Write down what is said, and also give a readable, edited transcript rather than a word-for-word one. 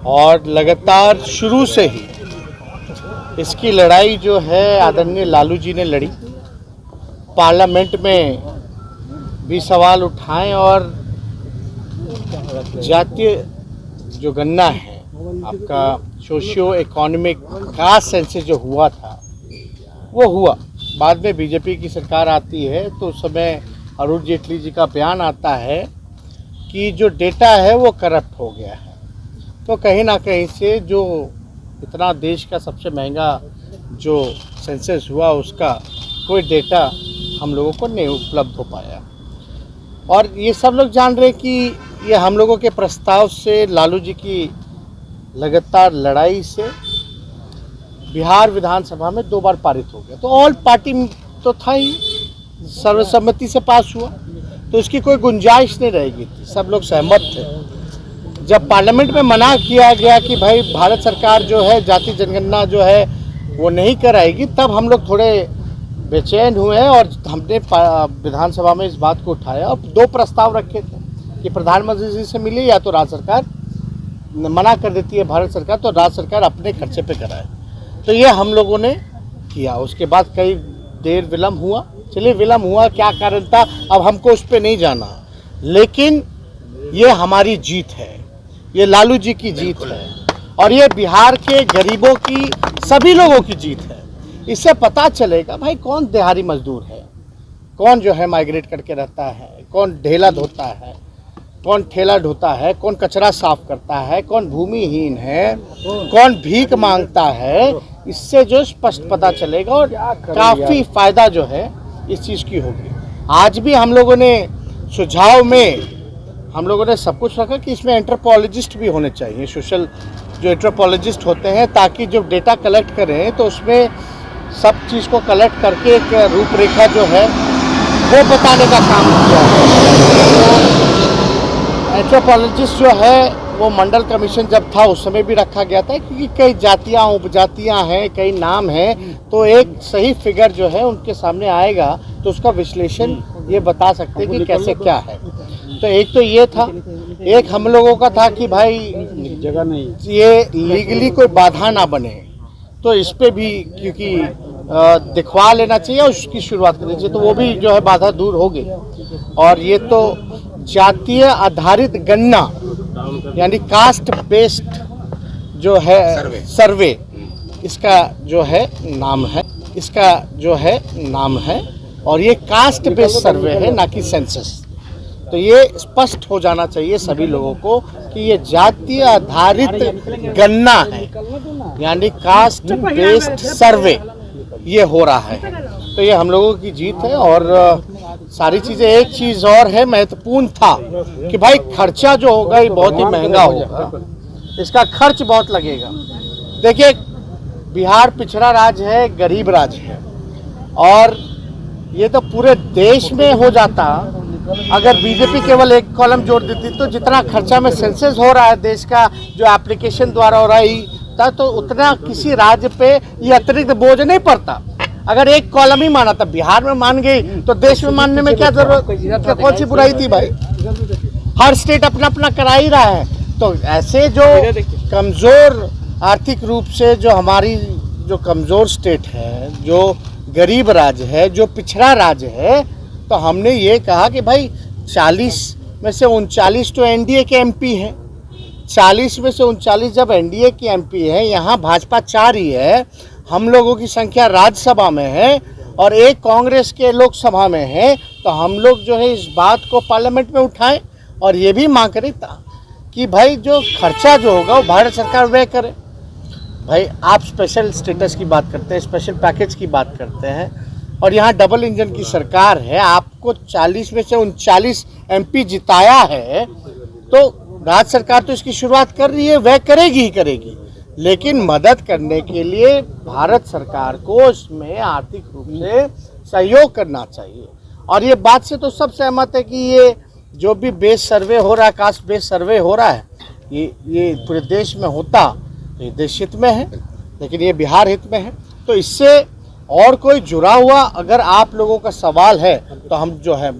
और लगातार शुरू से ही इसकी लड़ाई जो है आदरणीय लालू जी ने लड़ी। पार्लियामेंट में भी सवाल उठाएं और जातीय जो गणना है आपका सोशियो इकोनॉमिक कास्ट सेंसस जो हुआ था वो हुआ। बाद में बीजेपी की सरकार आती है तो उस समय अरुण जेटली जी का बयान आता है कि जो डेटा है वो करप्ट हो गया है। तो कहीं ना कहीं से जो इतना देश का सबसे महंगा जो सेंसस हुआ उसका कोई डेटा हम लोगों को नहीं उपलब्ध हो पाया। और ये सब लोग जान रहे कि ये हम लोगों के प्रस्ताव से, लालू जी की लगातार लड़ाई से बिहार विधानसभा में 2 बार पारित हो गया। तो ऑल पार्टी तो था ही, सर्वसम्मति से पास हुआ, तो इसकी कोई गुंजाइश नहीं रहेगी थी। सब लोग सहमत थे। जब पार्लियामेंट में मना किया गया कि भाई भारत सरकार जो है जाति जनगणना जो है वो नहीं कराएगी, तब हम लोग थोड़े बेचैन हुए और हमने विधानसभा में इस बात को उठाया और 2 प्रस्ताव रखे थे कि प्रधानमंत्री जी से मिले या तो राज्य सरकार मना कर देती है भारत सरकार तो राज्य सरकार अपने खर्चे पे कराए। तो ये हम लोगों ने किया। उसके बाद कई देर विलम्ब हुआ। चलिए विलम्ब हुआ, क्या कारण था अब हमको उस पर नहीं जाना, लेकिन ये हमारी जीत है, ये लालू जी की जीत है और ये बिहार के गरीबों की, सभी लोगों की जीत है। इससे पता चलेगा भाई कौन दिहाड़ी मजदूर है, कौन जो है माइग्रेट करके रहता है, कौन ढेला धोता है, कौन ठेला ढोता है, कौन कचरा साफ करता है, कौन भूमिहीन है, कौन भीख मांगता है। इससे जो स्पष्ट पता चलेगा और काफ़ी फायदा जो है इस चीज़ की होगी। आज भी हम लोगों ने सुझाव में हम लोगों ने सब कुछ रखा कि इसमें एंथ्रोपोलॉजिस्ट भी होने चाहिए, सोशल जो एंथ्रोपोलॉजिस्ट होते हैं, ताकि जो डेटा कलेक्ट करें तो उसमें सब चीज़ को कलेक्ट करके एक रूपरेखा जो है वो बताने का काम किया है। एंथ्रोपोलॉजिस्ट जो है वो मंडल कमीशन जब था उस समय भी रखा गया था, क्योंकि कई जातियाँ उपजातियाँ हैं, कई नाम हैं, तो एक सही फिगर जो है उनके सामने आएगा तो उसका विश्लेषण ये बता सकते हैं कि कैसे क्या है। तो एक तो ये था, एक हम लोगों का था कि भाई जगह नहीं, ये लीगली कोई बाधा ना बने, तो इस पे भी क्योंकि दिखवा लेना चाहिए और उसकी शुरुआत करनी चाहिए, तो वो भी जो है बाधा दूर होगी। और ये तो जातीय आधारित गणना यानी कास्ट बेस्ड जो है सर्वे इसका जो है नाम है, इसका जो है नाम है और ये कास्ट बेस्ड सर्वे है ना कि सेंसस। तो ये स्पष्ट हो जाना चाहिए सभी लोगों को कि ये जातीय आधारित गणना है यानी कास्ट बेस्ड सर्वे ये हो रहा है। तो ये हम लोगों की जीत है। और सारी चीज़ें, एक चीज़ और है महत्वपूर्ण था कि भाई खर्चा जो होगा ये बहुत ही महंगा होगा, इसका खर्च बहुत लगेगा। देखिए बिहार पिछड़ा राज्य है, गरीब राज्य है और ये तो पूरे देश में हो जाता अगर बीजेपी केवल एक कॉलम जोड़ देती, तो जितना खर्चा में सेंसस हो रहा है देश का जो एप्लीकेशन द्वारा हो रहा है, तो उतना किसी राज्य पे ये अतिरिक्त बोझ नहीं पड़ता। अगर एक कॉलम ही माना था, बिहार में मान गई तो देश में मानने में क्या जरूरत, कौन सी बुराई थी भाई। हर स्टेट अपना अपना करा ही रहा है। तो ऐसे जो कमज़ोर आर्थिक रूप से जो हमारी जो कमज़ोर स्टेट है, जो गरीब राज्य है, जो पिछड़ा राज्य है, तो हमने ये कहा कि भाई 40 में से 39 तो एनडीए के एमपी हैं। 40 में से 39 जब एनडीए की एमपी है, यहाँ भाजपा 4 ही है, हम लोगों की संख्या राज्यसभा में है और 1 कांग्रेस के लोकसभा में है, तो हम लोग जो है इस बात को पार्लियामेंट में उठाएं और ये भी मांग करें कि भाई जो खर्चा जो होगा वो भारत सरकार व्यय करे। भाई आप स्पेशल स्टेटस की बात करते हैं, स्पेशल पैकेज की बात करते हैं और यहाँ डबल इंजन की सरकार है, आपको 40 में से 39 एमपी जिताया है, तो राज्य सरकार तो इसकी शुरुआत कर रही है, वह करेगी ही करेगी, लेकिन मदद करने के लिए भारत सरकार को इसमें आर्थिक रूप से सहयोग करना चाहिए। और ये बात से तो सब सहमत है कि ये जो भी बेस सर्वे हो रहा है, कास्ट बेस सर्वे हो रहा है, ये पूरे देश में होता तो ये देश हित में है, लेकिन ये बिहार हित में है। तो इससे और कोई जुड़ा हुआ अगर आप लोगों का सवाल है तो हम जो है